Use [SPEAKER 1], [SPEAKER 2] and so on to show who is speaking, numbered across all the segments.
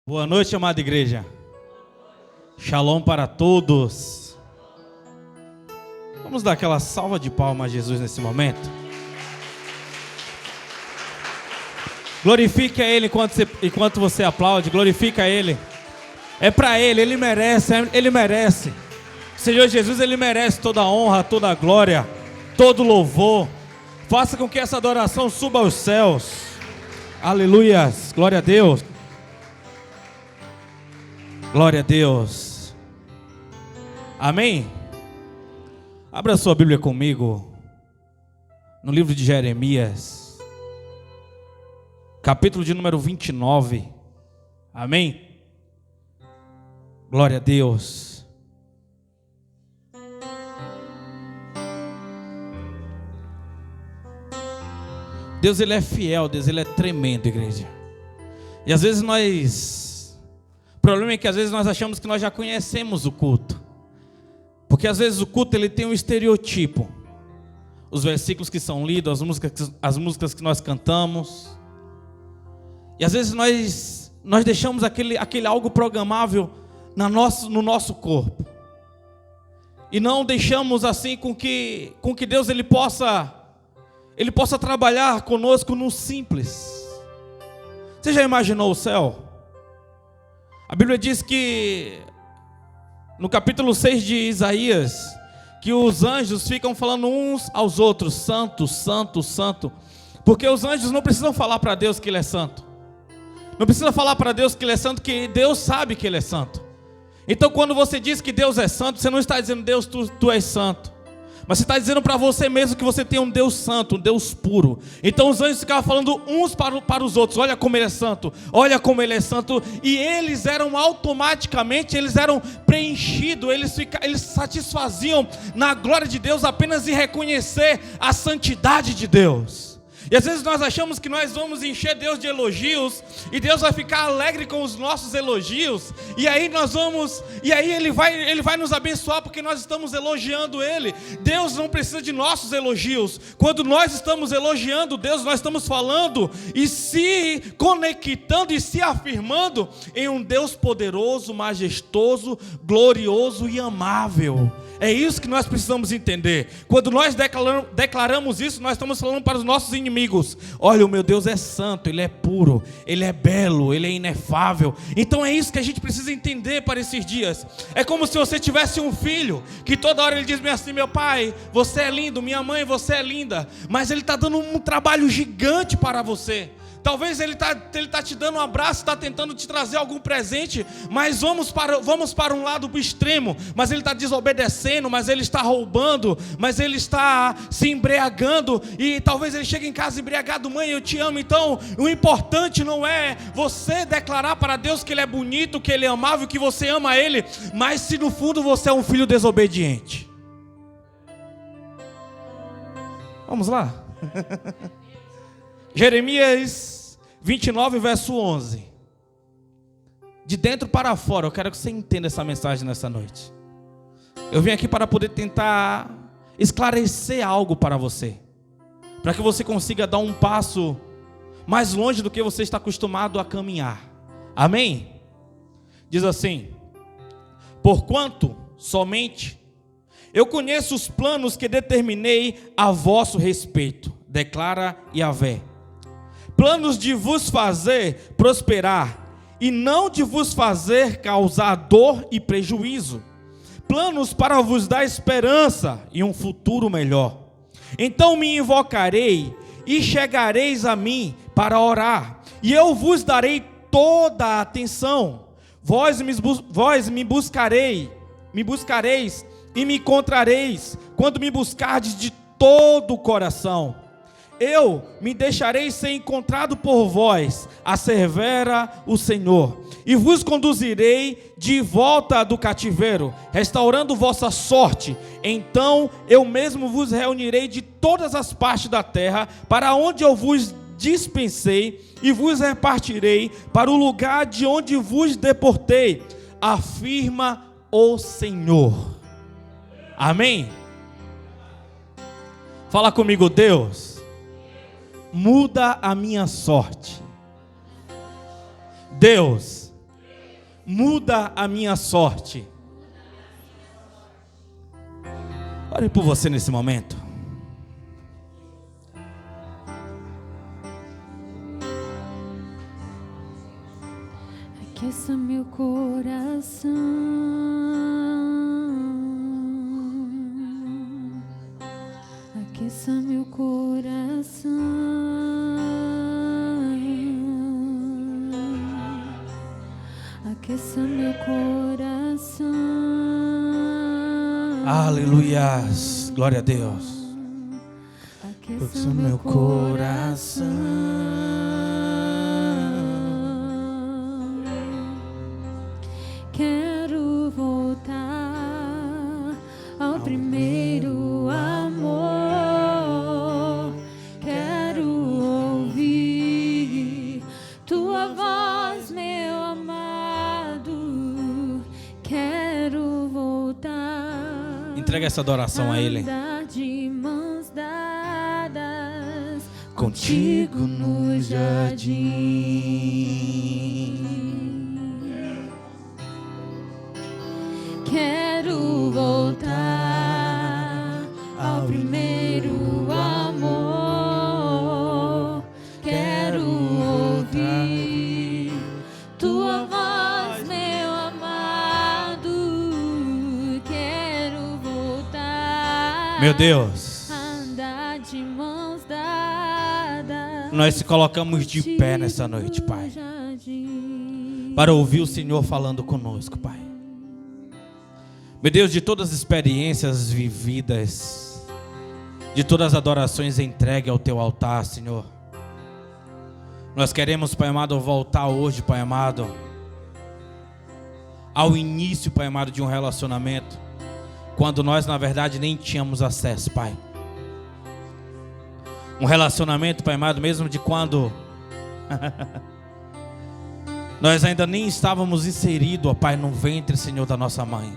[SPEAKER 1] Boa noite, amada igreja. Shalom para todos. Vamos dar aquela salva de palmas a Jesus nesse momento. Glorifique a Ele enquanto você aplaude. Glorifica a Ele. É para Ele, Ele merece, Ele merece. O Senhor Jesus, Ele merece toda a honra, toda a glória, todo o louvor. Faça com que essa adoração suba aos céus. Aleluias, glória a Deus. Glória a Deus. Amém? Abra sua Bíblia comigo no livro de Jeremias, capítulo de número 29. Amém? Glória a Deus. Deus, Ele é fiel, Deus, Ele é tremendo, igreja. E às vezes o problema é que às vezes nós achamos que nós já conhecemos o culto. Porque às vezes o culto ele tem um estereotipo. Os versículos que são lidos, as músicas que nós cantamos. E às vezes nós deixamos aquele algo programável no nosso corpo. E não deixamos assim com que Deus ele possa trabalhar conosco no simples. Você já imaginou o céu? A Bíblia diz que, no capítulo 6 de Isaías, que os anjos ficam falando uns aos outros, santo, santo, santo. Porque os anjos não precisam falar para Deus que Ele é santo. Não precisa falar para Deus que Ele é santo, que Deus sabe que Ele é santo. Então quando você diz que Deus é santo, você não está dizendo, Deus, tu és santo. Mas você está dizendo para você mesmo que você tem um Deus santo, um Deus puro. Então os anjos ficavam falando uns para os outros: olha como Ele é santo, olha como Ele é santo. E eles eram automaticamente, eles eram preenchidos, eles satisfaziam na glória de Deus apenas em reconhecer a santidade de Deus. E às vezes nós achamos que nós vamos encher Deus de elogios, e Deus vai ficar alegre com os nossos elogios, e aí Ele vai nos abençoar porque nós estamos elogiando Ele. Deus não precisa de nossos elogios. Quando nós estamos elogiando Deus, nós estamos falando e se conectando e se afirmando em um Deus poderoso, majestoso, glorioso e amável. É isso que nós precisamos entender. Quando nós declaramos isso, nós estamos falando para os nossos inimigos: olha, o meu Deus é santo, Ele é puro, Ele é belo, Ele é inefável. Então é isso que a gente precisa entender para esses dias. É como se você tivesse um filho que toda hora ele diz assim: meu pai, você é lindo, minha mãe, você é linda. Mas ele está dando um trabalho gigante para você. Talvez ele tá te dando um abraço, está tentando te trazer algum presente, mas vamos para um lado extremo. Mas ele está desobedecendo, mas ele está roubando, mas ele está se embriagando. E talvez ele chegue em casa embriagado: mãe, eu te amo. Então o importante não é você declarar para Deus que Ele é bonito, que Ele é amável, que você ama Ele, mas se no fundo você é um filho desobediente. Vamos lá. Jeremias 29, verso 11. De dentro para fora, eu quero que você entenda essa mensagem nessa noite. Eu vim aqui para poder tentar esclarecer algo para você, para que você consiga dar um passo mais longe do que você está acostumado a caminhar. Amém? Diz assim: porquanto somente eu conheço os planos que determinei a vosso respeito, declara Yahvé. Planos de vos fazer prosperar, e não de vos fazer causar dor e prejuízo. Planos para vos dar esperança e um futuro melhor. Então me invocarei, e chegareis a mim para orar, e eu vos darei toda a atenção. Vós me buscareis e me encontrareis, quando me buscardes de todo o coração. Eu me deixarei ser encontrado por vós, assevera o Senhor, e vos conduzirei de volta do cativeiro, restaurando vossa sorte. Então eu mesmo vos reunirei de todas as partes da terra, para onde eu vos dispensei, e vos repartirei para o lugar de onde vos deportei, afirma o Senhor. Amém? Fala comigo: Deus, muda a minha sorte. Deus, muda a minha sorte. Ore por você nesse momento.
[SPEAKER 2] Aqueça meu coração, aqueça meu coração, aqueça meu coração.
[SPEAKER 1] Aleluias, glória a Deus.
[SPEAKER 2] Aqueça meu coração. Quero voltar ao primeiro amor. Quero ouvir tua voz, meu amado. Quero voltar.
[SPEAKER 1] Entrega essa adoração a Ele.
[SPEAKER 2] Andar de mãos dadas
[SPEAKER 1] Contigo no jardim.
[SPEAKER 2] Quero voltar ao primeiro amor. Quero ouvir tua voz, meu amado. Quero voltar.
[SPEAKER 1] Meu Deus,
[SPEAKER 2] Andar de mãos dadas.
[SPEAKER 1] nós se colocamos de pé nessa noite, Pai, para ouvir o Senhor falando conosco, Pai. Meu Deus, de todas as experiências vividas, de todas as adorações entregue ao Teu altar, Senhor, nós queremos, Pai amado, voltar hoje, Pai amado, ao início, Pai amado, de um relacionamento, quando nós, na verdade, nem tínhamos acesso, Pai. Um relacionamento, Pai amado, mesmo de quando nós ainda nem estávamos inseridos, ó Pai, no ventre, Senhor, da nossa mãe.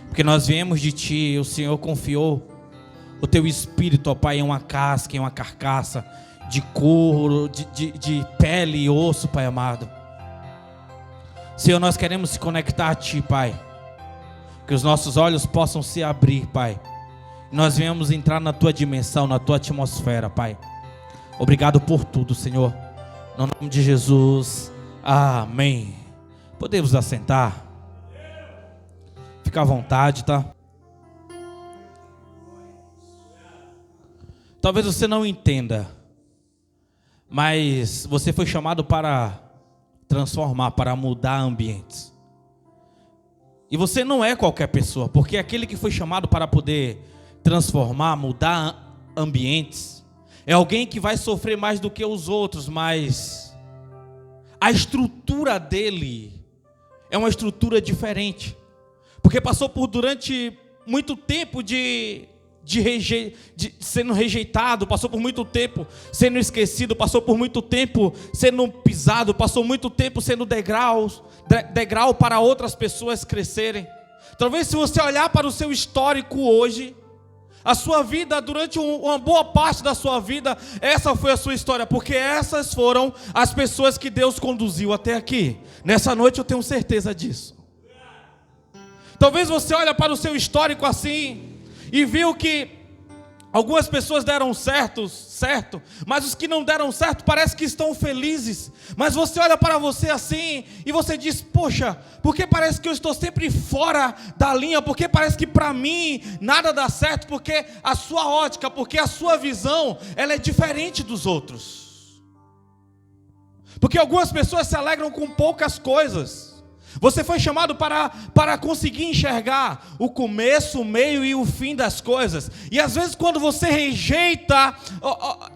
[SPEAKER 1] Porque nós viemos de Ti, o Senhor confiou o Teu Espírito, ó Pai, em uma casca, em uma carcaça de couro, de pele e osso, Pai amado. Senhor, nós queremos se conectar a Ti, Pai, que os nossos olhos possam se abrir, Pai. Nós viemos entrar na Tua dimensão, na Tua atmosfera, Pai. Obrigado por tudo, Senhor. No nome de Jesus, amém. Podemos assentar? Fica à vontade, tá? Talvez você não entenda, mas você foi chamado para transformar, para mudar ambientes. E você não é qualquer pessoa, porque aquele que foi chamado para poder transformar, mudar ambientes, é alguém que vai sofrer mais do que os outros, mas a estrutura dele é uma estrutura diferente. Porque passou por durante muito tempo sendo rejeitado, passou por muito tempo sendo esquecido, passou por muito tempo sendo pisado, passou muito tempo sendo degrau para outras pessoas crescerem. Talvez se você olhar para o seu histórico hoje, a sua vida, durante uma boa parte da sua vida, essa foi a sua história, porque essas foram as pessoas que Deus conduziu até aqui. Nessa noite eu tenho certeza disso. Talvez você olhe para o seu histórico assim e viu que algumas pessoas deram certo, mas os que não deram certo parece que estão felizes. Mas você olha para você assim e você diz: poxa, porque parece que eu estou sempre fora da linha, porque parece que para mim nada dá certo, porque a sua ótica, porque a sua visão, ela é diferente dos outros. Porque algumas pessoas se alegram com poucas coisas. Você foi chamado para conseguir enxergar o começo, o meio e o fim das coisas. E às vezes quando você rejeita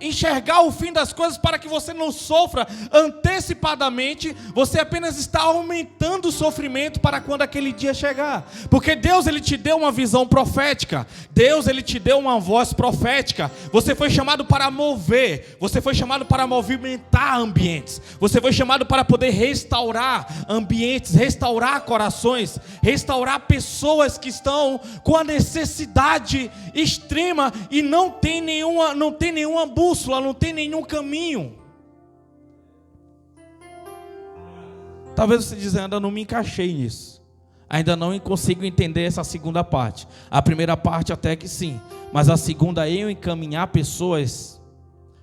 [SPEAKER 1] enxergar o fim das coisas para que você não sofra antecipadamente, você apenas está aumentando o sofrimento para quando aquele dia chegar. Porque Deus, Ele te deu uma visão profética. Deus, Ele te deu uma voz profética. Você foi chamado para mover. Você foi chamado para movimentar ambientes. Você foi chamado para poder restaurar ambientes, restaurar corações, restaurar pessoas que estão com a necessidade extrema e não tem nenhuma bússola, não tem nenhum caminho. Talvez você diga, ainda não me encaixei nisso. Ainda não consigo entender essa segunda parte. A primeira parte até que sim. Mas a segunda, eu encaminhar pessoas,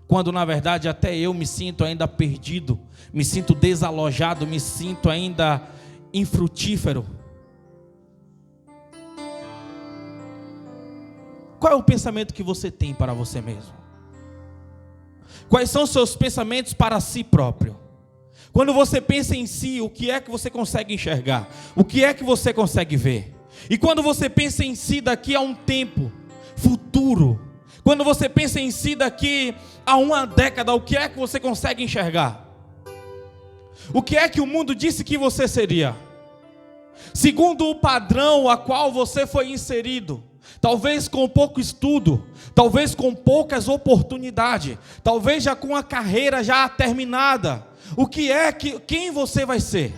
[SPEAKER 1] quando na verdade até eu me sinto ainda perdido, me sinto desalojado, me sinto ainda infrutífero. Qual é o pensamento que você tem para você mesmo? Quais são os seus pensamentos para si próprio? Quando você pensa em si, o que é que você consegue enxergar? O que é que você consegue ver? E quando você pensa em si daqui a um tempo futuro, quando você pensa em si daqui a uma década, o que é que você consegue enxergar? O que é que o mundo disse que você seria? Segundo o padrão a qual você foi inserido, talvez com pouco estudo, talvez com poucas oportunidades, talvez já com a carreira já terminada, quem você vai ser?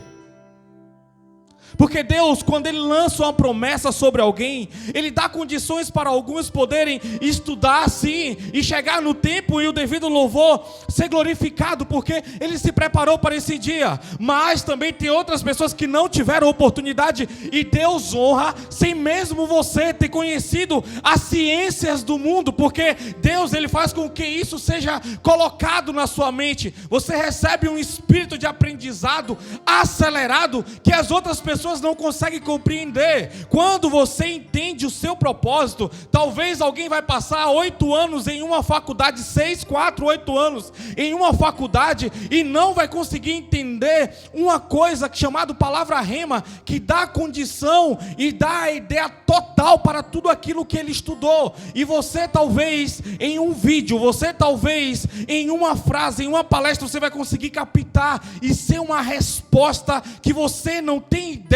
[SPEAKER 1] Porque Deus, quando Ele lança uma promessa sobre alguém, Ele dá condições para alguns poderem estudar sim, e chegar no tempo e o devido louvor ser glorificado, porque Ele se preparou para esse dia. Mas também tem outras pessoas que não tiveram oportunidade, e Deus honra sem mesmo você ter conhecido as ciências do mundo, porque Deus, Ele faz com que isso seja colocado na sua mente. Você recebe um espírito de aprendizado acelerado, que as outras pessoas não conseguem compreender. Quando você entende o seu propósito, talvez alguém vai passar 8 anos em uma faculdade, 6, 4, 8 anos em uma faculdade, e não vai conseguir entender uma coisa chamada palavra rema, que dá condição e dá a ideia total para tudo aquilo que ele estudou. E você talvez em um vídeo, você talvez em uma frase, em uma palestra, você vai conseguir captar e ser uma resposta que você não tem ideia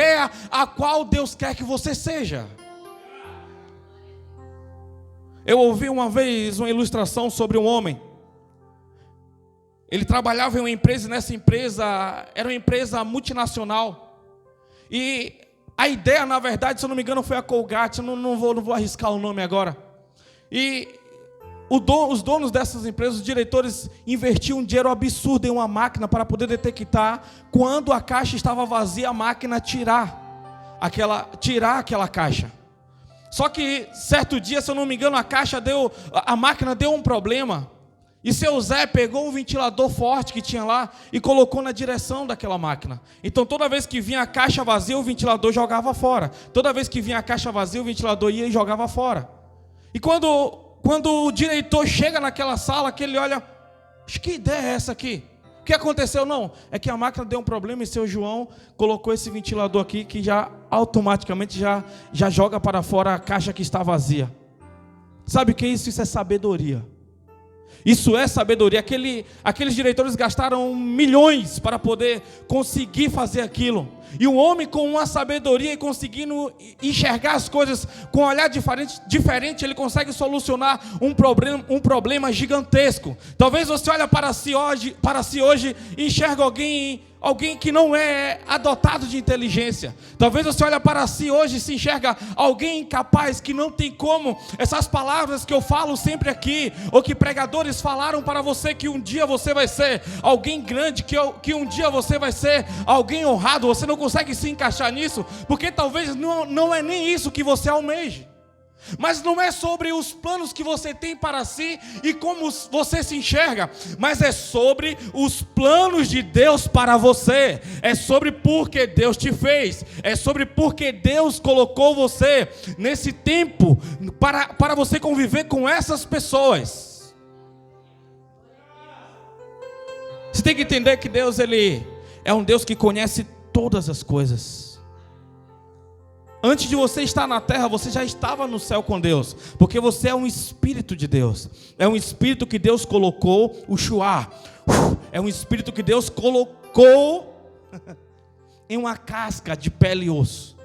[SPEAKER 1] a qual Deus quer que você seja. Eu ouvi uma vez uma ilustração sobre um homem. Ele trabalhava em uma empresa, e nessa empresa era uma empresa multinacional. E a ideia, na verdade, se eu não me engano, foi a Colgate. Não vou arriscar o nome agora. E os donos dessas empresas, os diretores, investiam um dinheiro absurdo em uma máquina para poder detectar quando a caixa estava vazia, a máquina tirar aquela caixa. Só que certo dia, se eu não me engano, a máquina deu um problema, e seu Zé pegou um ventilador forte que tinha lá e colocou na direção daquela máquina. Então toda vez que vinha a caixa vazia, o ventilador jogava fora. Toda vez que vinha a caixa vazia, o ventilador ia e jogava fora. E quando o diretor chega naquela sala, que ele olha, que ideia é essa aqui? O que aconteceu? Não, é que a máquina deu um problema e seu João colocou esse ventilador aqui, que já automaticamente já joga para fora a caixa que está vazia. Sabe o que é isso? Isso é sabedoria. Isso é sabedoria. Aqueles diretores gastaram milhões para poder conseguir fazer aquilo. E um homem com uma sabedoria e conseguindo enxergar as coisas com um olhar diferente, ele consegue solucionar um problema gigantesco. Talvez você olhe para si hoje e enxergue alguém que não é adotado de inteligência. Talvez você olhe para si hoje e se enxerga alguém incapaz, que não tem como essas palavras que eu falo sempre aqui, ou que pregadores falaram para você, que um dia você vai ser alguém grande, que um dia você vai ser alguém honrado. Você não consegue se encaixar nisso, porque talvez não é nem isso que você almeja. Mas não é sobre os planos que você tem para si e como você se enxerga, mas é sobre os planos de Deus para você. É sobre por que Deus te fez, é sobre por que Deus colocou você nesse tempo para você conviver com essas pessoas. Você tem que entender que Deus, Ele é um Deus que conhece todas as coisas. Antes de você estar na terra, você já estava no céu com Deus, porque você é um espírito de Deus. É um espírito que Deus colocou, o Shuá. É um espírito que Deus colocou em uma casca de pele e osso.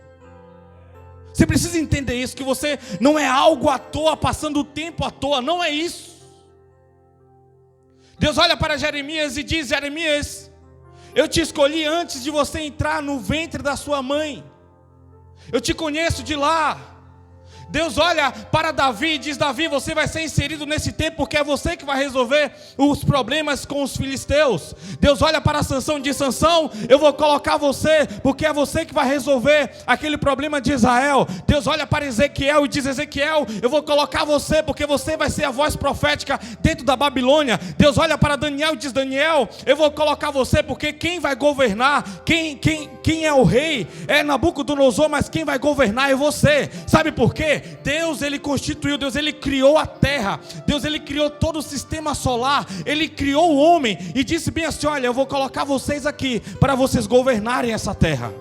[SPEAKER 1] Você precisa entender isso, que você não é algo à toa, passando o tempo à toa, não é isso. Deus olha para Jeremias e diz: Jeremias, eu te escolhi antes de você entrar no ventre da sua mãe. Eu te conheço de lá. Deus olha para Davi e diz: Davi, você vai ser inserido nesse tempo, porque é você que vai resolver os problemas com os filisteus. Deus olha para Sansão e diz: Sansão, eu vou colocar você, porque é você que vai resolver aquele problema de Israel. Deus olha para Ezequiel e diz: Ezequiel, eu vou colocar você, porque você vai ser a voz profética dentro da Babilônia. Deus olha para Daniel e diz: Daniel, eu vou colocar você, porque quem vai governar, quem é o rei é Nabucodonosor, mas quem vai governar é você. Sabe por quê? Deus, ele constituiu, Deus, ele criou a terra, Deus, ele criou todo o sistema solar, ele criou o homem e disse bem assim: olha, eu vou colocar vocês aqui para vocês governarem essa terra.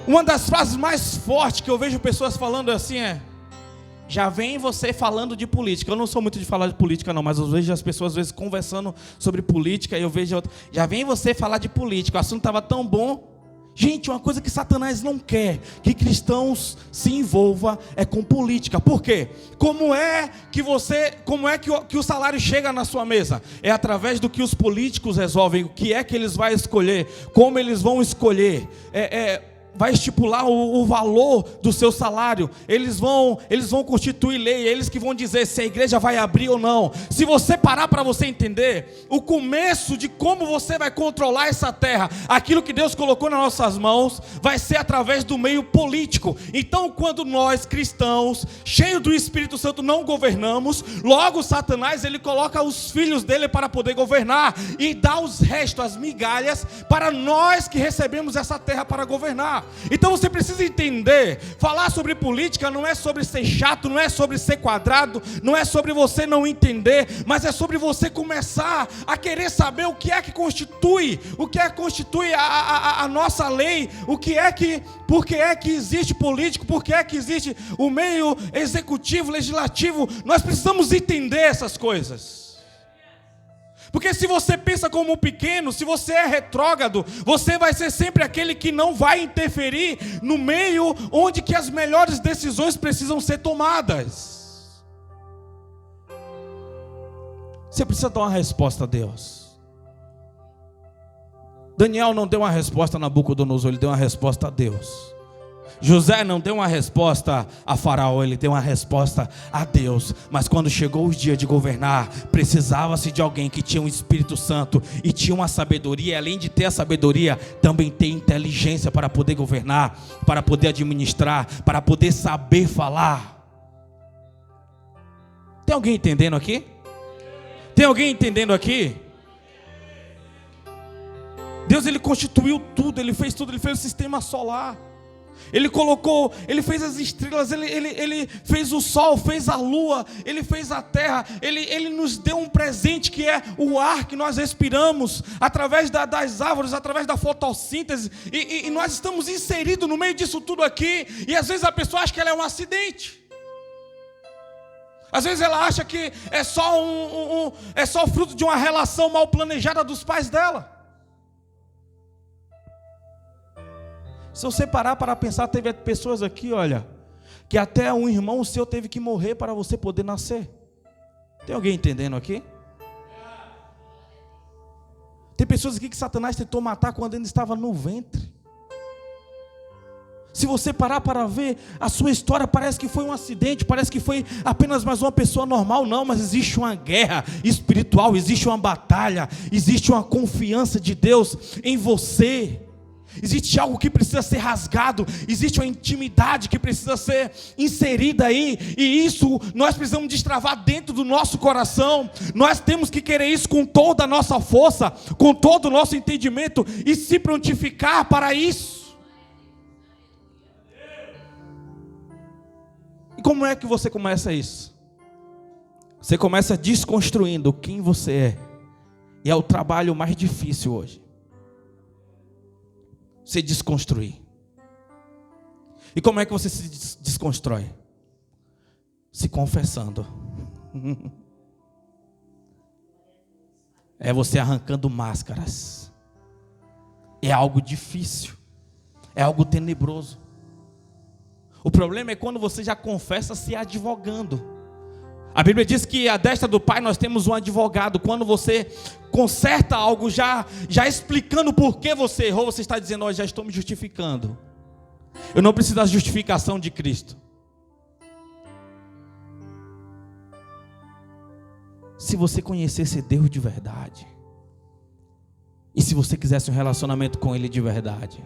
[SPEAKER 1] Uma das frases mais fortes que eu vejo pessoas falando assim é: já vem você falando de política. Eu não sou muito de falar de política não, mas eu vejo as pessoas às vezes conversando sobre política, e eu vejo outra: já vem você falar de política, o assunto estava tão bom. Gente, uma coisa que Satanás não quer que cristãos se envolvam é com política. Por quê? Como é que o salário chega na sua mesa? É através do que os políticos resolvem, o que é que eles vão escolher, como eles vão escolher, vai estipular o valor do seu salário. Eles vão constituir lei, eles que vão dizer se a igreja vai abrir ou não. Se você parar para você entender o começo de como você vai controlar essa terra, aquilo que Deus colocou nas nossas mãos, vai ser através do meio político. Então, quando nós cristãos, cheios do Espírito Santo, não governamos, logo Satanás, ele coloca os filhos dele para poder governar e dá os restos, as migalhas, para nós que recebemos essa terra para governar. Então você precisa entender, falar sobre política não é sobre ser chato, não é sobre ser quadrado, não é sobre você não entender, mas é sobre você começar a querer saber o que é que constitui a nossa lei, por que é que existe político, por que é que existe o meio executivo, legislativo. Nós precisamos entender essas coisas. Porque se você pensa como pequeno, se você é retrógrado, você vai ser sempre aquele que não vai interferir no meio onde que as melhores decisões precisam ser tomadas. Você precisa dar uma resposta a Deus. Daniel não deu uma resposta a Nabucodonosor, ele deu uma resposta a Deus. José não deu uma resposta a Faraó, ele deu uma resposta a Deus. Mas quando chegou o dia de governar, precisava-se de alguém que tinha um Espírito Santo e tinha uma sabedoria, e além de ter a sabedoria, também ter inteligência para poder governar, para poder administrar, para poder saber falar. Tem alguém entendendo aqui? Tem alguém entendendo aqui? Deus, ele constituiu tudo, ele fez o sistema solar. Ele fez as estrelas, ele fez o sol, fez a lua, ele fez a terra, ele nos deu um presente que é o ar que nós respiramos, através das árvores, através da fotossíntese, e nós estamos inseridos no meio disso tudo aqui, e às vezes a pessoa acha que ela é um acidente. Às vezes ela acha que é só fruto de uma relação mal planejada dos pais dela. Se você parar para pensar, teve pessoas aqui, olha, que até um irmão seu teve que morrer para você poder nascer. Tem alguém entendendo aqui? Tem pessoas aqui que Satanás tentou matar quando ainda estava no ventre. Se você parar para ver a sua história, parece que foi um acidente, parece que foi apenas mais uma pessoa normal. Não, mas existe uma guerra espiritual, existe uma batalha, existe uma confiança de Deus em você. Existe algo que precisa ser rasgado, existe uma intimidade que precisa ser inserida aí, e isso nós precisamos destravar dentro do nosso coração. Nós temos que querer isso com toda a nossa força, com todo o nosso entendimento, e se prontificar para isso. E como é que você começa isso? Você começa desconstruindo quem você é, e é o trabalho mais difícil hoje. Se desconstruir. E como é que você se desconstrói? Se confessando. É você arrancando máscaras. É algo difícil. É algo tenebroso. O problema é quando você já confessa se advogando. A Bíblia diz que à destra do Pai nós temos um advogado. Quando você conserta algo já explicando por que você errou, você está dizendo: ó, já estou me justificando. Eu não preciso da justificação de Cristo. Se você conhecesse Deus de verdade, e se você quisesse um relacionamento com Ele de verdade,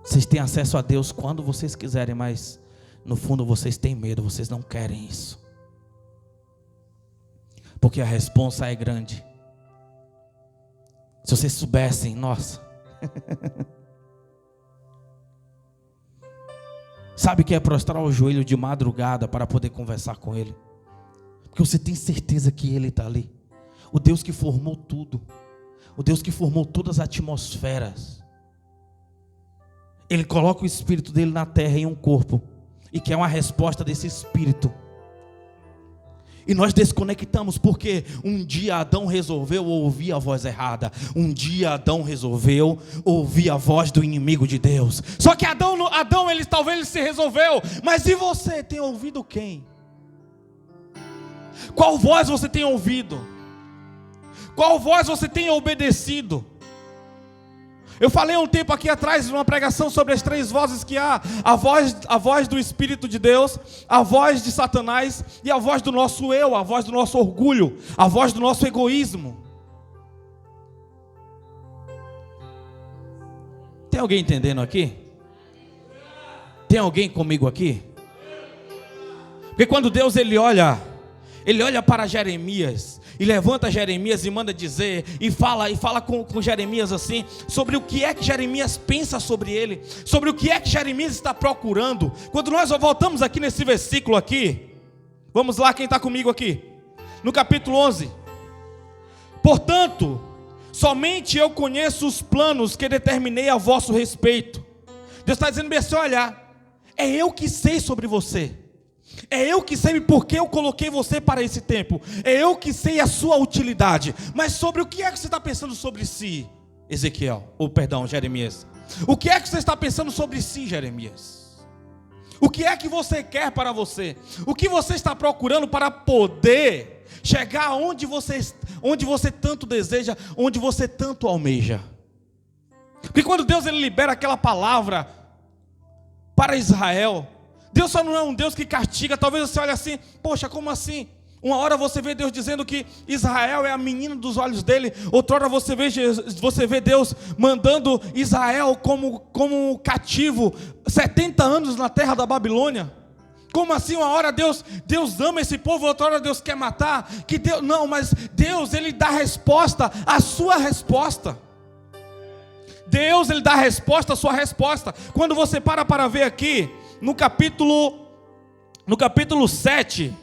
[SPEAKER 1] vocês têm acesso a Deus quando vocês quiserem, mas no fundo vocês têm medo, vocês não querem isso. Porque a responsa é grande. Se vocês soubessem, nossa. Sabe o que é prostrar o joelho de madrugada para poder conversar com Ele? Porque você tem certeza que Ele está ali. O Deus que formou tudo. O Deus que formou todas as atmosferas. Ele coloca o Espírito dele na terra em um corpo. E quer uma resposta desse Espírito. E nós desconectamos porque um dia Adão resolveu ouvir a voz errada. Um dia Adão resolveu ouvir a voz do inimigo de Deus. Só que Adão talvez ele se resolveu. Mas e você, tem ouvido quem? Qual voz você tem ouvido? Qual voz você tem obedecido? Eu falei um tempo aqui atrás, numa pregação sobre as três vozes que há: a voz do Espírito de Deus, a voz de Satanás e a voz do nosso eu, a voz do nosso orgulho, a voz do nosso egoísmo. Tem alguém entendendo aqui? Tem alguém comigo aqui? Porque quando Deus ele olha para Jeremias, e levanta Jeremias e manda dizer, e fala com Jeremias assim, sobre o que é que Jeremias pensa sobre ele, sobre o que é que Jeremias está procurando. Quando nós voltamos aqui nesse versículo aqui, vamos lá, quem está comigo aqui? No capítulo 11. Portanto, somente eu conheço os planos que determinei a vosso respeito. Deus está dizendo bem assim: olha, é eu que sei sobre você. É eu que sei porque eu coloquei você para esse tempo. É eu que sei a sua utilidade. Mas sobre o que é que você está pensando sobre si, Jeremias? O que é que você está pensando sobre si, Jeremias? O que é que você quer para você? O que você está procurando para poder chegar onde você tanto deseja, onde você tanto almeja? Porque quando Deus ele libera aquela palavra para Israel, Deus só não é um Deus que castiga. Talvez você olhe assim: poxa, como assim? Uma hora você vê Deus dizendo que Israel é a menina dos olhos dele. Outra hora você vê Deus mandando Israel como cativo 70 anos na terra da Babilônia. Como assim? Uma hora Deus ama esse povo, outra hora Deus quer matar. Mas Deus ele dá resposta à sua resposta. Deus ele dá resposta à sua resposta. Quando você para ver aqui no capítulo 7,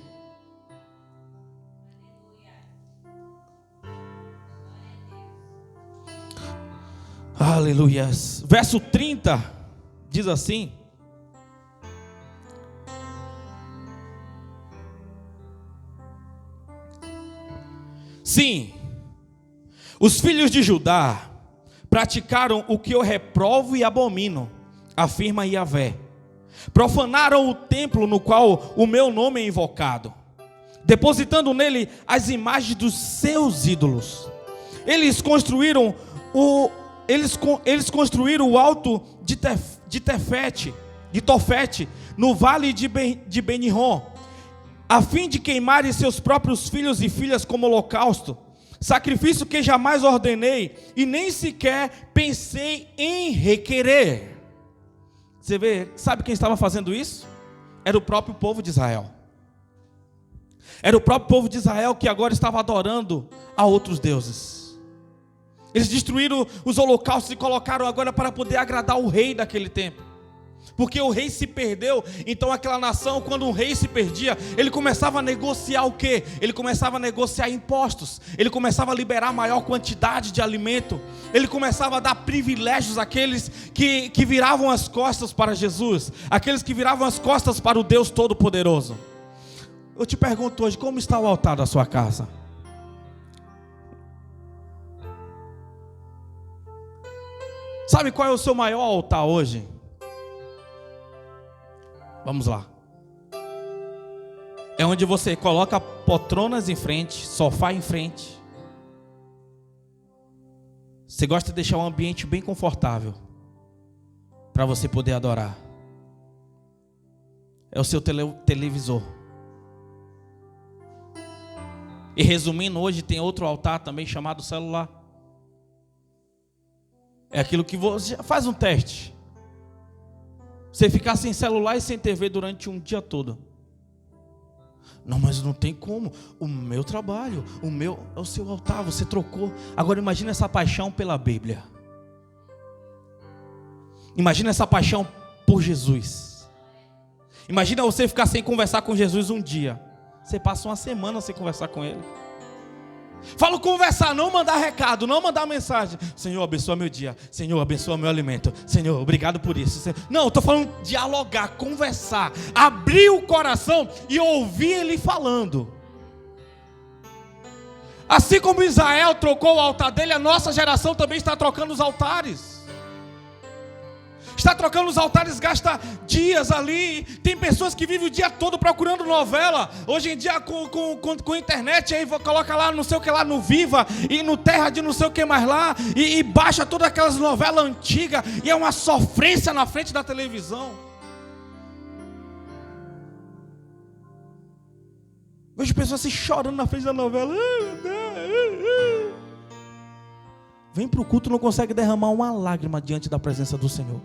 [SPEAKER 1] aleluias, verso 30, diz assim: sim, os filhos de Judá praticaram o que eu reprovo e abomino, afirma Yahvé. Profanaram o templo no qual o meu nome é invocado, depositando nele as imagens dos seus ídolos. Eles construíram o alto de Tofete, no vale de Benirom, a fim de queimarem seus próprios filhos e filhas como holocausto, sacrifício que jamais ordenei e nem sequer pensei em requerer. Você vê, sabe quem estava fazendo isso? Era o próprio povo de Israel. Era o próprio povo de Israel que agora estava adorando a outros deuses. Eles destruíram os holocaustos e colocaram agora para poder agradar o rei daquele tempo. Porque o rei se perdeu. Então aquela nação, quando um rei se perdia, ele começava a negociar o quê? Ele começava a negociar impostos. Ele começava a liberar maior quantidade de alimento. Ele começava a dar privilégios àqueles que viravam as costas para Jesus, aqueles que viravam as costas para o Deus Todo-Poderoso. Eu te pergunto hoje, como está o altar da sua casa? Sabe qual é o seu maior altar hoje? Vamos lá. É onde você coloca poltronas em frente, sofá em frente. Você gosta de deixar um ambiente bem confortável. para você poder adorar. É o seu televisor. E resumindo, hoje tem outro altar também chamado celular. É aquilo que você faz um teste. Você ficar sem celular e sem TV durante um dia todo. Não, mas não tem como. O meu trabalho, o meu é o seu altar, você trocou. Agora imagina essa paixão pela Bíblia. Imagina essa paixão por Jesus. Imagina você ficar sem conversar com Jesus um dia. Você passa uma semana sem conversar com Ele. Falo conversar, não mandar recado, não mandar mensagem. Senhor, abençoa meu dia. Senhor, abençoa meu alimento. Senhor, obrigado por isso. Não, eu estou falando dialogar, conversar. Abrir o coração e ouvir Ele falando. Assim como Israel trocou o altar dele, a nossa geração também está trocando os altares. Está trocando os altares, gasta dias ali. Tem pessoas que vivem o dia todo procurando novela. Hoje em dia com internet, aí coloca lá não sei o que lá no Viva e no Terra de não sei o que mais lá. E baixa todas aquelas novelas antigas. E é uma sofrência na frente da televisão. Vejo pessoas se chorando na frente da novela. Vem para o culto e não consegue derramar uma lágrima diante da presença do Senhor.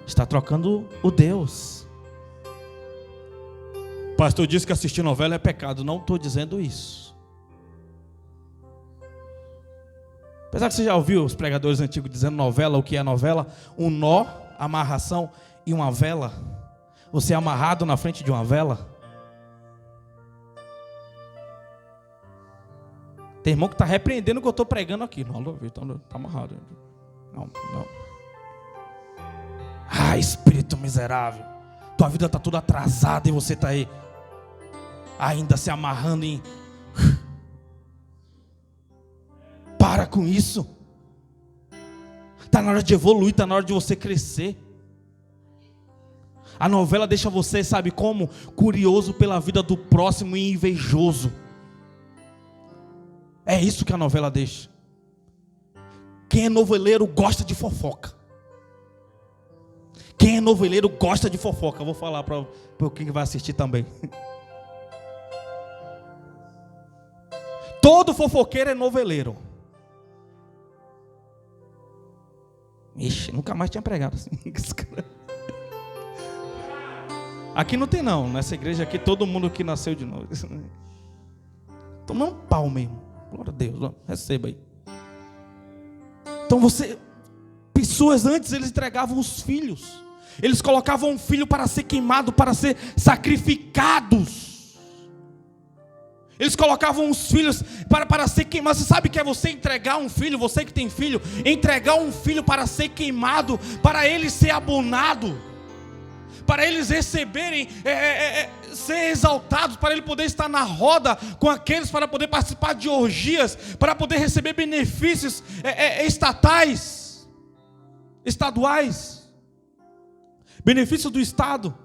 [SPEAKER 1] Está trocando o Deus. O pastor disse que assistir novela é pecado. Não estou dizendo isso. Apesar que você já ouviu os pregadores antigos dizendo novela, o que é novela? Um nó, amarração e uma vela. Você é amarrado na frente de uma vela. Tem irmão que está repreendendo o que eu estou pregando aqui. Não, está amarrado. Não. Ah, espírito miserável. Tua vida está toda atrasada e você está aí ainda se amarrando em... Para com isso. Está na hora de evoluir, está na hora de você crescer. A novela deixa você, sabe como? Curioso pela vida do próximo e invejoso. É isso que a novela deixa. Quem é noveleiro gosta de fofoca. Quem é noveleiro gosta de fofoca. Eu vou falar para quem vai assistir também. Todo fofoqueiro é noveleiro. Ixi, nunca mais tinha pregado assim. Aqui não tem não. Nessa igreja aqui todo mundo que nasceu de novo. Toma um pau mesmo. Glória a Deus, receba aí. Então pessoas antes eles entregavam os filhos. Eles colocavam um filho para ser queimado, para ser sacrificados. Eles colocavam os filhos para ser queimados. Você sabe que é você entregar um filho, você que tem filho, entregar um filho para ser queimado, para ele ser abonado, para eles receberem, ser exaltados, para ele poder estar na roda com aqueles, para poder participar de orgias, para poder receber benefícios estaduais, benefício do Estado.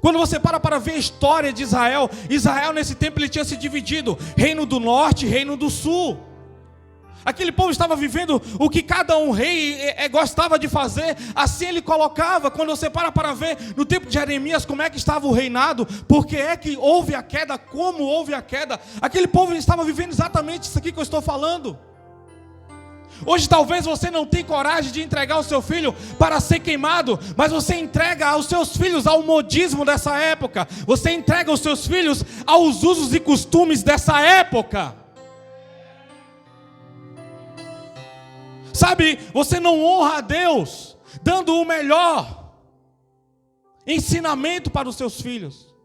[SPEAKER 1] Quando você para ver a história de Israel, Israel nesse tempo ele tinha se dividido, reino do norte e reino do sul. Aquele povo estava vivendo o que cada um rei gostava de fazer, assim ele colocava. Quando você para ver no tempo de Jeremias como é que estava o reinado, porque é que houve a queda, como houve a queda, aquele povo estava vivendo exatamente isso aqui que eu estou falando. Hoje talvez você não tenha coragem de entregar o seu filho para ser queimado, mas você entrega os seus filhos ao modismo dessa época, você entrega os seus filhos aos usos e costumes dessa época. Sabe, você não honra a Deus dando o melhor ensinamento para os seus filhos.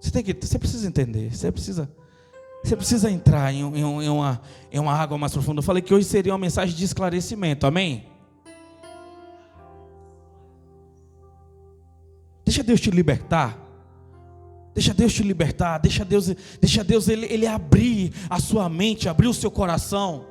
[SPEAKER 1] Você precisa entender, você precisa entrar em uma água mais profunda. Eu falei que hoje seria uma mensagem de esclarecimento, amém? Deixa Deus te libertar. Deixa Deus te libertar. Deixa Deus ele abrir a sua mente, abrir o seu coração.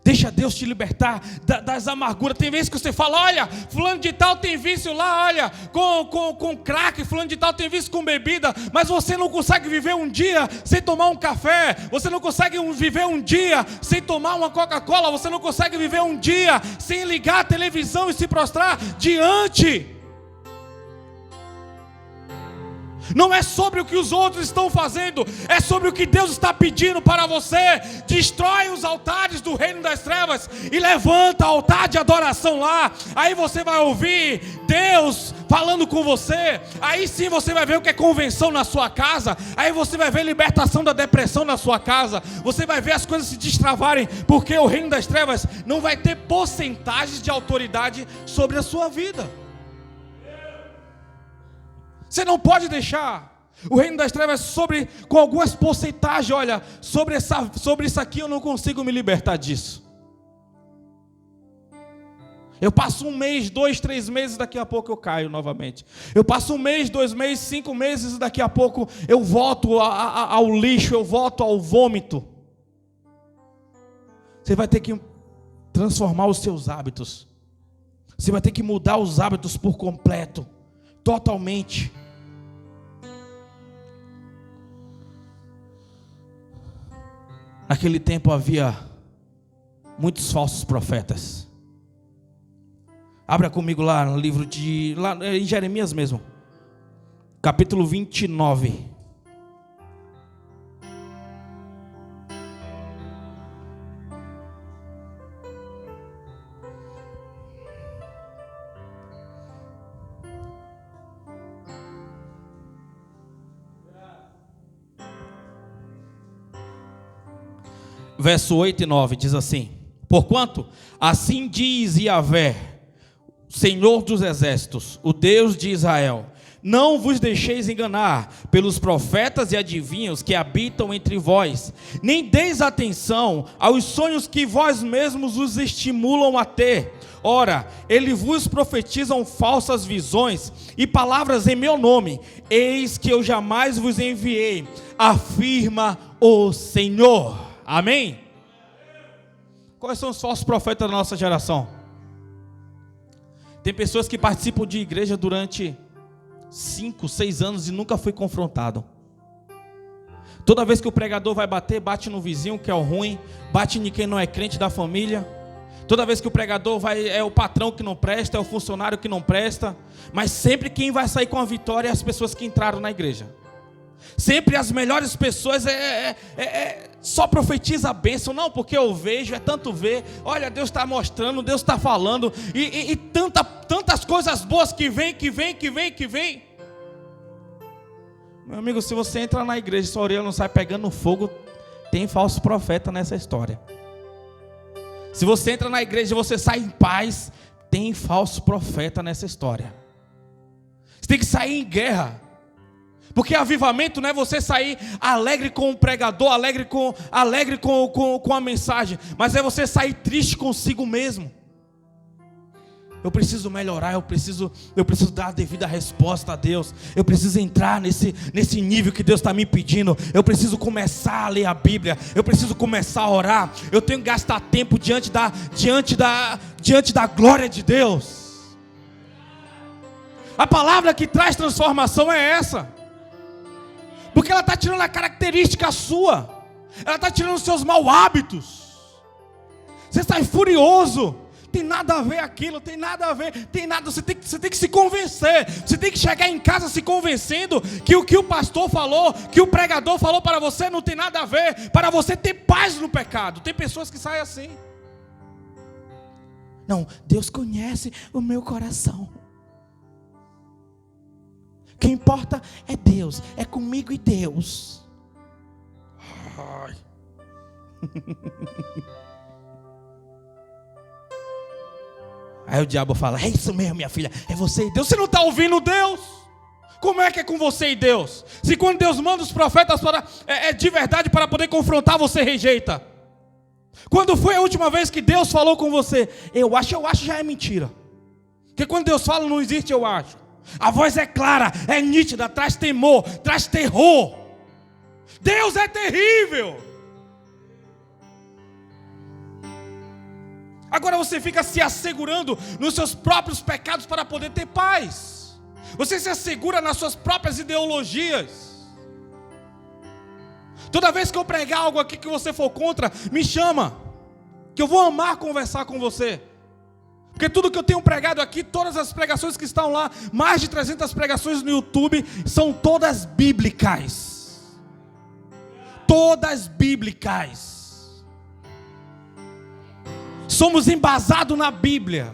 [SPEAKER 1] Deixa Deus te libertar das amarguras. Tem vezes que você fala, olha, fulano de tal tem vício lá, olha, com crack, fulano de tal tem vício com bebida, mas você não consegue viver um dia sem tomar um café, você não consegue viver um dia sem tomar uma Coca-Cola, você não consegue viver um dia sem ligar a televisão e se prostrar diante. Não é sobre o que os outros estão fazendo, é sobre o que Deus está pedindo para você. Destrói os altares do reino das trevas e levanta altar de adoração lá. Aí você vai ouvir Deus falando com você. Aí sim você vai ver o que é convenção na sua casa. Aí você vai ver libertação da depressão na sua casa. Você vai ver as coisas se destravarem, porque o reino das trevas não vai ter porcentagens de autoridade sobre a sua vida. Você não pode deixar o reino das trevas com algumas porcentagens. Olha, sobre isso aqui eu não consigo me libertar disso. Eu passo 1 mês, 2, 3 meses, daqui a pouco eu caio novamente. Eu passo 1 mês, 2 meses, 5 meses, e daqui a pouco eu volto ao lixo, eu volto ao vômito. Você vai ter que transformar os seus hábitos. Você vai ter que mudar os hábitos por completo. Totalmente. Naquele tempo havia muitos falsos profetas. Abra comigo lá no livro lá em Jeremias mesmo, capítulo 29. Verso 8 e 9 diz assim: porquanto assim diz Yahvé, Senhor dos exércitos, o Deus de Israel, não vos deixeis enganar pelos profetas e adivinhos que habitam entre vós, nem deis atenção aos sonhos que vós mesmos os estimulam a ter. Ora, eles vos profetizam falsas visões e palavras em meu nome. Eis que eu jamais vos enviei, afirma o Senhor. Amém? Quais são os falsos profetas da nossa geração? Tem pessoas que participam de igreja durante 5, 6 anos e nunca foi confrontado. Toda vez que o pregador vai bater, bate no vizinho que é o ruim, bate em quem não é crente da família. Toda vez que o pregador vai, é o patrão que não presta, é o funcionário que não presta. Mas sempre quem vai sair com a vitória é as pessoas que entraram na igreja. Sempre as melhores pessoas só profetiza a bênção. Não, porque eu vejo, é tanto ver. Olha, Deus está mostrando, Deus está falando. E tantas coisas boas que vem. Meu amigo, se você entra na igreja e sua orelha não sai pegando fogo, tem falso profeta nessa história. Se você entra na igreja e você sai em paz, tem falso profeta nessa história. Você tem que sair em guerra. Porque avivamento não é você sair alegre com o pregador, alegre com a mensagem, mas é você sair triste consigo mesmo. Eu preciso melhorar, eu preciso dar a devida resposta a Deus. Eu preciso entrar nesse nível que Deus está me pedindo. Eu preciso começar a ler a Bíblia. Eu preciso começar a orar. Eu tenho que gastar tempo diante da glória de Deus. A palavra que traz transformação é essa. Porque ela está tirando a característica sua. Ela está tirando os seus maus hábitos. Você sai furioso. Tem nada a ver aquilo, tem nada a ver. Você tem que se convencer. Você tem que chegar em casa se convencendo que o que o pastor falou, que o pregador falou para você não tem nada a ver. Para você ter paz no pecado. Tem pessoas que saem assim. Não, Deus conhece o meu coração. O que importa é Deus, é comigo e Deus. Ai. Aí o diabo fala: é isso mesmo, minha filha, é você e Deus. Você não está ouvindo Deus? Como é que é com você e Deus? Se quando Deus manda os profetas de verdade para poder confrontar, você rejeita. Quando foi a última vez que Deus falou com você? Eu acho já é mentira. Porque quando Deus fala não existe eu acho. A voz é clara, é nítida, traz temor, traz terror. Deus é terrível. Agora você fica se assegurando nos seus próprios pecados para poder ter paz. Você se assegura nas suas próprias ideologias. Toda vez que eu pregar algo aqui que você for contra, me chama, que eu vou amar conversar com você. Porque tudo que eu tenho pregado aqui, todas as pregações que estão lá, mais de 300 pregações no YouTube, são todas bíblicas. Todas bíblicas. Somos embasados na Bíblia.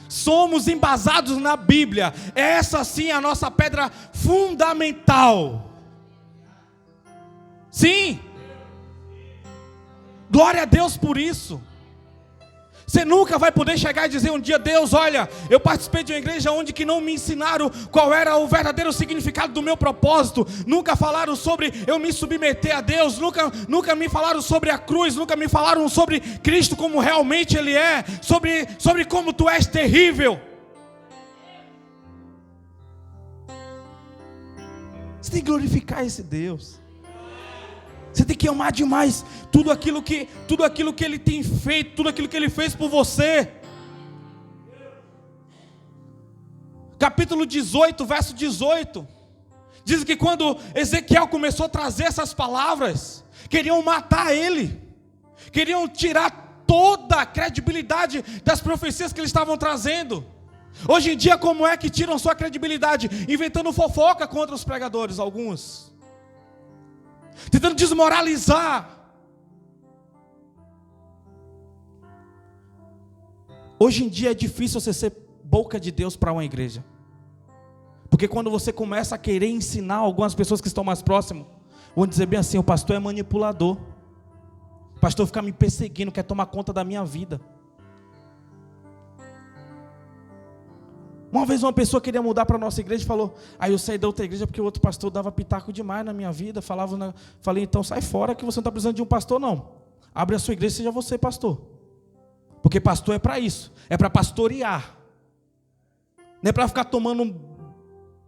[SPEAKER 1] Somos embasados na Bíblia. Essa sim é a nossa pedra fundamental. Sim. Glória a Deus por isso. Você nunca vai poder chegar e dizer um dia: Deus, olha, eu participei de uma igreja onde que não me ensinaram qual era o verdadeiro significado do meu propósito. Nunca falaram sobre eu me submeter a Deus. Nunca me falaram sobre a cruz. Nunca me falaram sobre Cristo como realmente Ele é. Sobre como tu és terrível. Você tem que glorificar esse Deus. Você tem que amar demais tudo aquilo que Ele tem feito, tudo aquilo que Ele fez por você. Capítulo 18, verso 18. Diz que quando Ezequiel começou a trazer essas palavras, queriam matar ele. Queriam tirar toda a credibilidade das profecias que eles estavam trazendo. Hoje em dia, como é que tiram sua credibilidade? Inventando fofoca contra os pregadores, alguns. Tentando desmoralizar. Hoje em dia é difícil você ser boca de Deus para uma igreja. Porque quando você começa a querer ensinar algumas pessoas que estão mais próximas, vão dizer bem assim: o pastor é manipulador. O pastor fica me perseguindo, quer tomar conta da minha vida. Uma vez uma pessoa queria mudar para a nossa igreja e falou: aí eu saí da outra igreja porque o outro pastor dava pitaco demais na minha vida. Falei: então sai fora que você não está precisando de um pastor não. Abre a sua igreja e seja você pastor. Porque pastor é para isso, é para pastorear. Não é para ficar tomando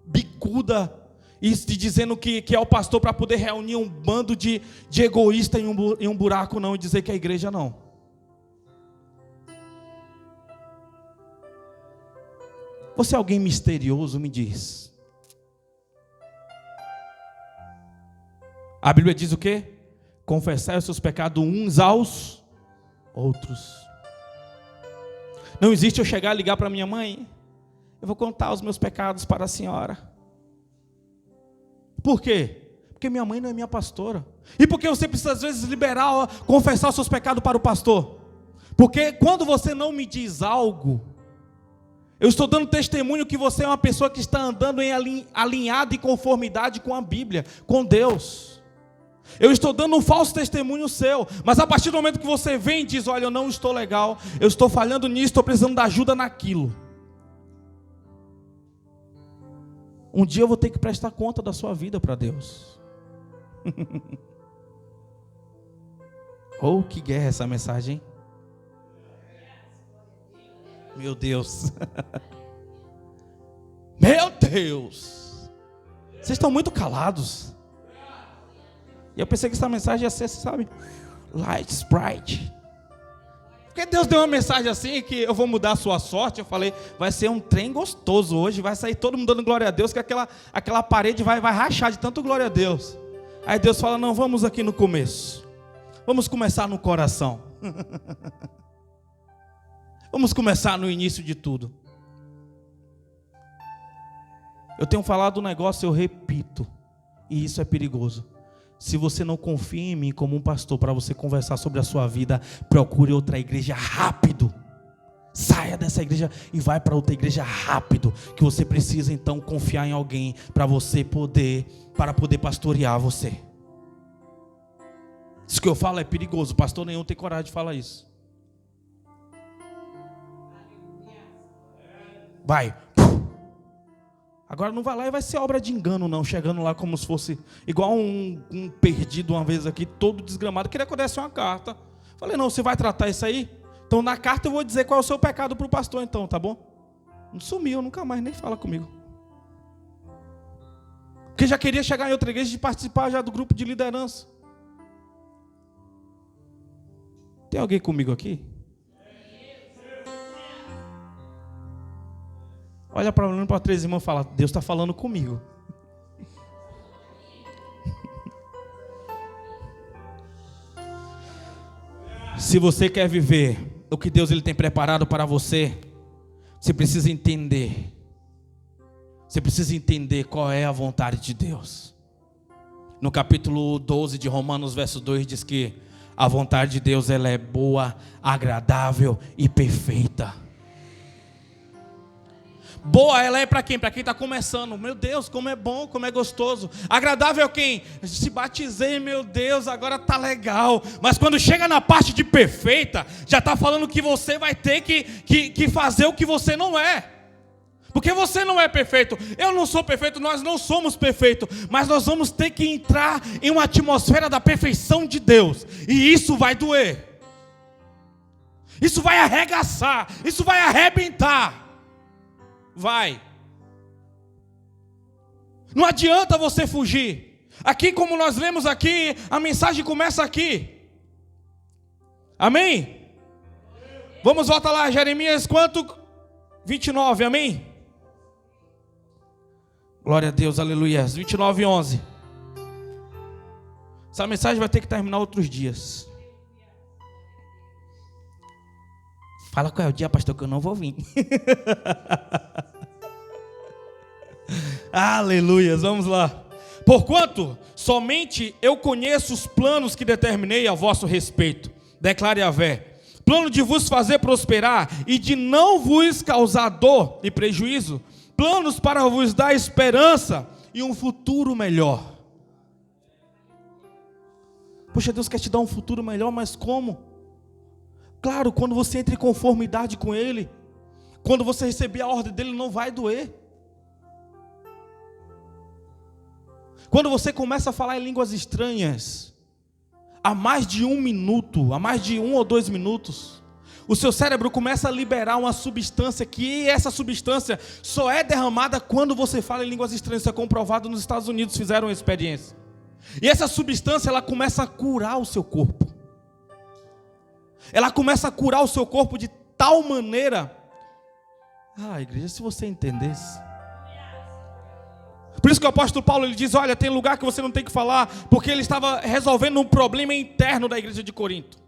[SPEAKER 1] bicuda e dizendo que é o pastor para poder reunir um bando de egoísta em um buraco não, e dizer que é a igreja não. Você é alguém misterioso, me diz. A Bíblia diz o quê? Confessai os seus pecados uns aos outros. Não existe eu chegar e ligar para minha mãe: eu vou contar os meus pecados para a senhora. Por quê? Porque minha mãe não é minha pastora. E porque você precisa às vezes confessar os seus pecados para o pastor? Porque quando você não me diz algo, eu estou dando testemunho que você é uma pessoa que está andando em alinhado em conformidade com a Bíblia, com Deus. Eu estou dando um falso testemunho seu, mas a partir do momento que você vem e diz: olha, eu não estou legal, eu estou falhando nisso, estou precisando de ajuda naquilo. Um dia eu vou ter que prestar conta da sua vida para Deus. Oh, que guerra essa mensagem, hein? Meu Deus. Meu Deus. Vocês estão muito calados. E eu pensei que essa mensagem ia ser, sabe, light, bright. Porque Deus deu uma mensagem assim, que eu vou mudar a sua sorte. Eu falei: vai ser um trem gostoso hoje. Vai sair todo mundo dando glória a Deus, que aquela parede vai rachar de tanto glória a Deus. Aí Deus fala: não, vamos aqui no começo. Vamos começar no coração. Vamos começar no início de tudo. Eu tenho falado um negócio, eu repito, e isso é perigoso. Se você não confia em mim como um pastor para você conversar sobre a sua vida, procure outra igreja rápido. Saia dessa igreja e vai para outra igreja rápido, que você precisa então confiar em alguém para poder pastorear você. Isso que eu falo é perigoso, pastor nenhum tem coragem de falar isso. Vai. Agora não vai lá e vai ser obra de engano não, chegando lá como se fosse igual um perdido uma vez aqui, todo desgramado, queria que eu desse uma carta. Falei: não, você vai tratar isso aí? Então na carta eu vou dizer qual é o seu pecado para o pastor então, tá bom? Não sumiu, nunca mais nem fala comigo. Porque já queria chegar em outra igreja e participar já do grupo de liderança. Tem alguém comigo aqui? Olha para 3 irmãos e fala: Deus está falando comigo. Se você quer viver o que Deus ele tem preparado para você, você precisa entender. Você precisa entender qual é a vontade de Deus. No capítulo 12 de Romanos, verso 2, diz que a vontade de Deus ela é boa, agradável e perfeita. Boa ela é para quem? Para quem está começando. Meu Deus, como é bom, como é gostoso. Agradável é quem? Se batizei, meu Deus, agora está legal. Mas quando chega na parte de perfeita, já está falando que você vai ter que fazer o que você não é. Porque você não é perfeito, eu não sou perfeito, nós não somos perfeitos. Mas nós vamos ter que entrar em uma atmosfera da perfeição de Deus. E isso vai doer. Isso vai arregaçar, isso vai arrebentar. Vai. Não adianta você fugir. Aqui, como nós lemos aqui, a mensagem começa aqui. Amém? Vamos voltar lá, Jeremias quanto? 29, amém? Glória a Deus, aleluia. 29:11. Essa mensagem vai ter que terminar outros dias. Fala qual é o dia, pastor, que eu não vou vir. Aleluia, vamos lá. Porquanto somente eu conheço os planos que determinei a vosso respeito, declare Yahvé, plano de vos fazer prosperar e de não vos causar dor e prejuízo, planos para vos dar esperança e um futuro melhor. Poxa, Deus quer te dar um futuro melhor, mas como? Claro, quando você entra em conformidade com Ele, quando você receber a ordem dEle, não vai doer. Quando você começa a falar em línguas estranhas, há mais de 1 minuto, há mais de 1 ou 2 minutos, o seu cérebro começa a liberar uma substância, que essa substância só é derramada quando você fala em línguas estranhas. Isso é comprovado nos Estados Unidos, fizeram uma experiência. E essa substância, ela começa a curar o seu corpo. Ela começa a curar o seu corpo de tal maneira. Igreja, se você entendesse. Por isso que o apóstolo Paulo ele diz: olha, tem lugar que você não tem que falar, porque ele estava resolvendo um problema interno da igreja de Corinto.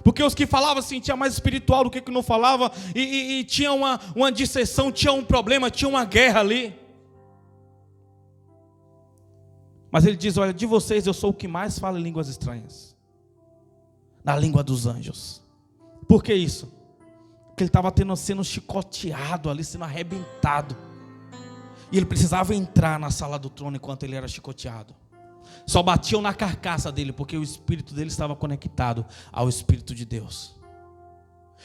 [SPEAKER 1] Porque os que falavam assim, tinha mais espiritual do que não falava, e tinha uma dissensão, tinha um problema, tinha uma guerra ali. Mas ele diz: olha, de vocês eu sou o que mais fala em línguas estranhas, na língua dos anjos. Por que isso? Porque ele estava sendo chicoteado ali, sendo arrebentado. E ele precisava entrar na sala do trono enquanto ele era chicoteado. Só batiam na carcaça dele, porque o espírito dele estava conectado ao Espírito de Deus.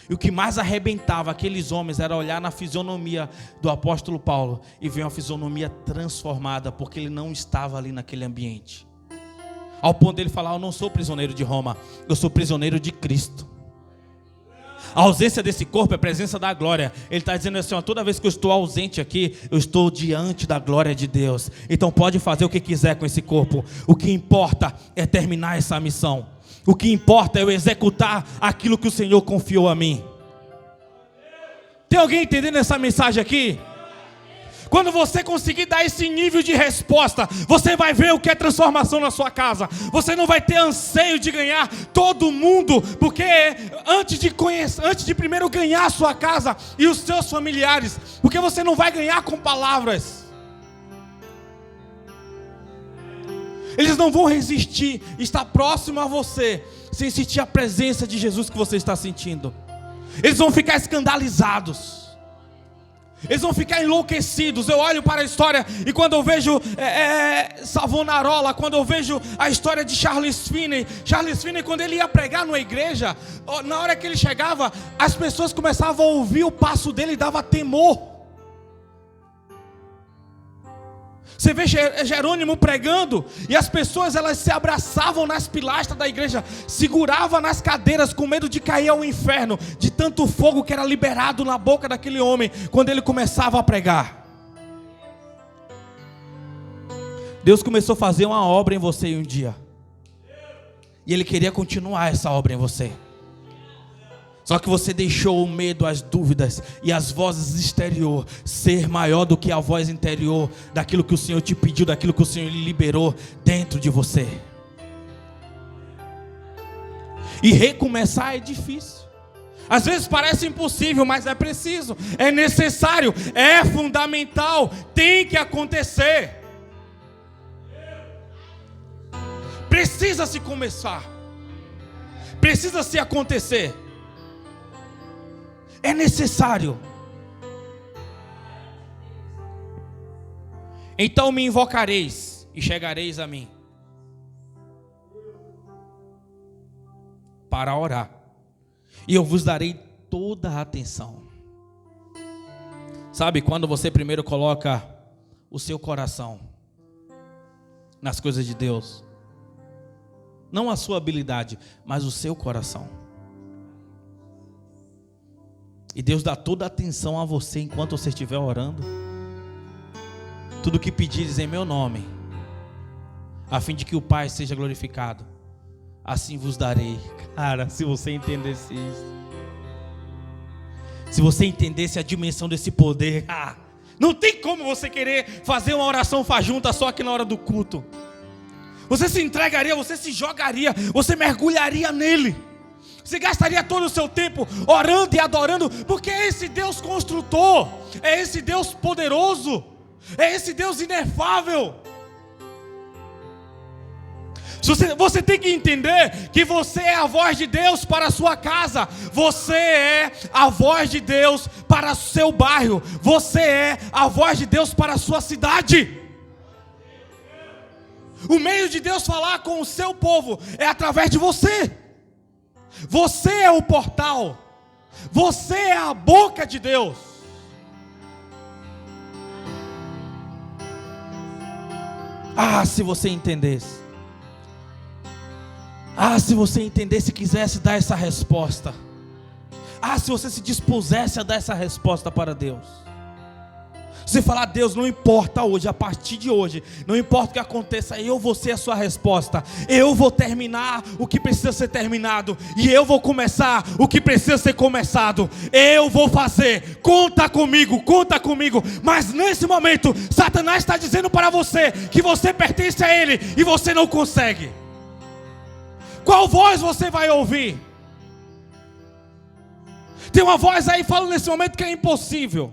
[SPEAKER 1] E o que mais arrebentava aqueles homens era olhar na fisionomia do apóstolo Paulo e ver uma fisionomia transformada, porque ele não estava ali naquele ambiente. Ao ponto dele falar: eu não sou prisioneiro de Roma, eu sou prisioneiro de Cristo. A ausência desse corpo é a presença da glória. Ele está dizendo assim: toda vez que eu estou ausente aqui, eu estou diante da glória de Deus. Então pode fazer o que quiser com esse corpo. O que importa é terminar essa missão. O que importa é eu executar aquilo que o Senhor confiou a mim. Tem alguém entendendo essa mensagem aqui? Quando você conseguir dar esse nível de resposta, você vai ver o que é transformação na sua casa. Você não vai ter anseio de ganhar todo mundo, porque antes de primeiro ganhar a sua casa e os seus familiares, porque você não vai ganhar com palavras. Eles não vão resistir, estar próximo a você, sem sentir a presença de Jesus que você está sentindo. Eles vão ficar escandalizados. Eles vão ficar enlouquecidos. Eu olho para a história e quando eu vejo Savonarola, quando eu vejo a história de Charles Finney, quando ele ia pregar numa igreja, na hora que ele chegava, as pessoas começavam a ouvir o passo dele e dava temor. Você vê Jerônimo pregando e as pessoas elas se abraçavam nas pilastras da igreja, seguravam nas cadeiras com medo de cair ao inferno, de tanto fogo que era liberado na boca daquele homem quando ele começava a pregar. Deus começou a fazer uma obra em você um dia, e Ele queria continuar essa obra em você. Só que você deixou o medo, as dúvidas e as vozes exterior ser maior do que a voz interior, daquilo que o Senhor te pediu, daquilo que o Senhor lhe liberou dentro de você. E recomeçar é difícil. Às vezes parece impossível, mas é preciso, é necessário, é fundamental, tem que acontecer. Precisa se começar, precisa se acontecer. É necessário. Então me invocareis e chegareis a mim para orar, e eu vos darei toda a atenção. Sabe, quando você primeiro coloca o seu coração nas coisas de Deus, não a sua habilidade, mas o seu coração, e Deus dá toda a atenção a você enquanto você estiver orando. Tudo que pedires em meu nome, a fim de que o Pai seja glorificado, assim vos darei. Cara, se você entendesse isso, se você entendesse a dimensão desse poder, não tem como você querer fazer uma oração fajunta só aqui na hora do culto. Você se entregaria, você se jogaria, você mergulharia nele. Você gastaria todo o seu tempo orando e adorando, porque é esse Deus construtor, é esse Deus poderoso, é esse Deus inefável. Você tem que entender que você é a voz de Deus para a sua casa, você é a voz de Deus para o seu bairro, você é a voz de Deus para a sua cidade. O meio de Deus falar com o seu povo é através de você. Você é o portal, você é a boca de Deus. Se você entendesse, se você entendesse e quisesse dar essa resposta, se você se dispusesse a dar essa resposta para Deus. Você falar: Deus, não importa hoje, a partir de hoje, não importa o que aconteça, eu vou ser a sua resposta. Eu vou terminar o que precisa ser terminado, e eu vou começar o que precisa ser começado. Eu vou fazer, conta comigo. Mas nesse momento, Satanás está dizendo para você que você pertence a ele e você não consegue. Qual voz você vai ouvir? Tem uma voz aí falando nesse momento que é impossível,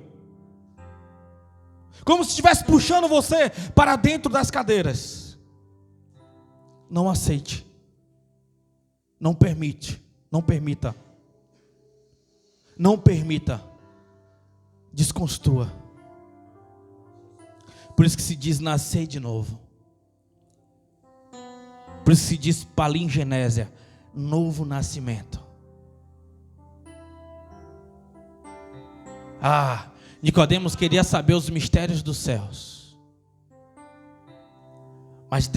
[SPEAKER 1] como se estivesse puxando você para dentro das cadeiras. Não aceite, não permita, desconstrua. Por isso que se diz nascer de novo. Por isso que se diz palingenésia, novo nascimento. Nicodemos queria saber os mistérios dos céus, mas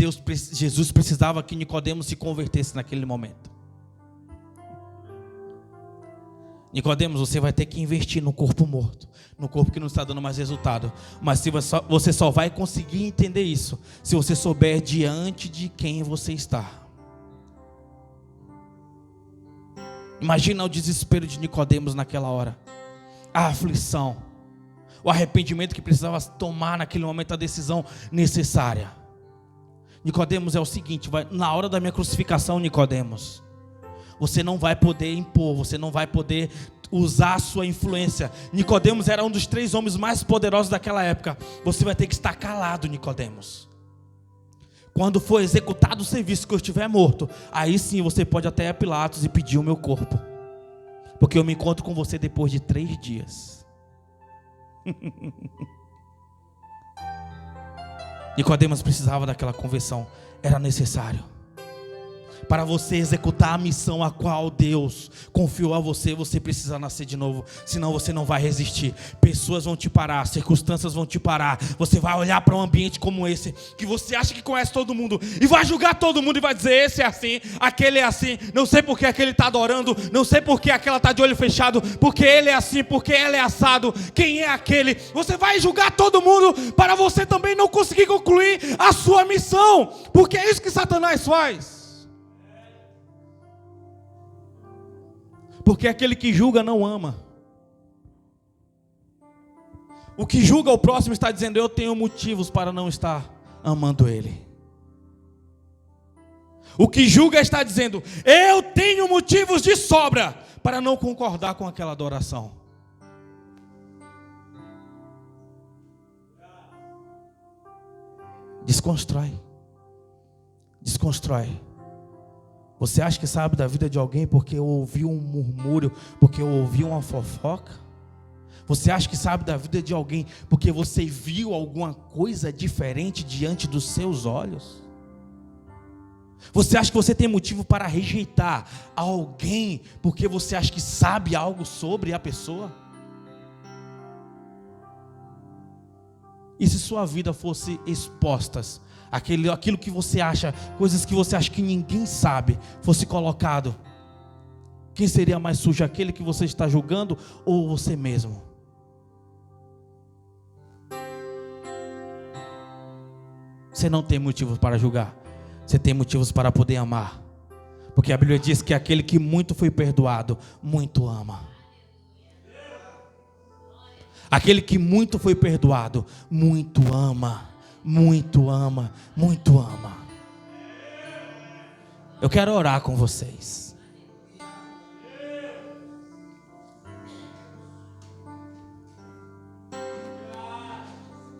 [SPEAKER 1] Jesus precisava que Nicodemos se convertesse naquele momento. Nicodemos, você vai ter que investir no corpo morto, no corpo que não está dando mais resultado. Mas você só vai conseguir entender isso se você souber diante de quem você está. Imagina o desespero de Nicodemos naquela hora, a aflição, o arrependimento que precisava tomar naquele momento, a decisão necessária. Nicodemos, é o seguinte: na hora da minha crucificação, Nicodemos, você não vai poder impor, você não vai poder usar a sua influência. Nicodemos era um dos 3 homens mais poderosos daquela época. Você vai ter que estar calado, Nicodemos. Quando for executado o serviço, que eu estiver morto, aí sim você pode até ir a Pilatos e pedir o meu corpo, porque eu me encontro com você depois de 3 dias. Nicodemos precisava daquela conversão, era necessário. Para você executar a missão a qual Deus confiou a você, você precisa nascer de novo. Senão você não vai resistir. Pessoas vão te parar, circunstâncias vão te parar. Você vai olhar para um ambiente como esse, que você acha que conhece todo mundo, e vai julgar todo mundo e vai dizer: esse é assim, aquele é assim. Não sei porque aquele está adorando, não sei porque aquela está de olho fechado, porque ele é assim, porque ela é assado. Quem é aquele? Você vai julgar todo mundo para você também não conseguir concluir a sua missão, porque é isso que Satanás faz. Porque aquele que julga não ama. O que julga o próximo está dizendo: eu tenho motivos para não estar amando ele. O que julga está dizendo: eu tenho motivos de sobra para não concordar com aquela adoração. Desconstrói. Desconstrói. Você acha que sabe da vida de alguém porque ouviu um murmúrio, porque ouviu uma fofoca? Você acha que sabe da vida de alguém porque você viu alguma coisa diferente diante dos seus olhos? Você acha que você tem motivo para rejeitar alguém porque você acha que sabe algo sobre a pessoa? E se sua vida fosse expostas, aquilo que você acha, coisas que você acha que ninguém sabe, fosse colocado, quem seria mais sujo, aquele que você está julgando ou você mesmo? Você não tem motivos para julgar, você tem motivos para poder amar, porque a Bíblia diz que aquele que muito foi perdoado, muito ama. Aquele que muito foi perdoado, muito ama, muito ama, muito ama. Eu quero orar com vocês.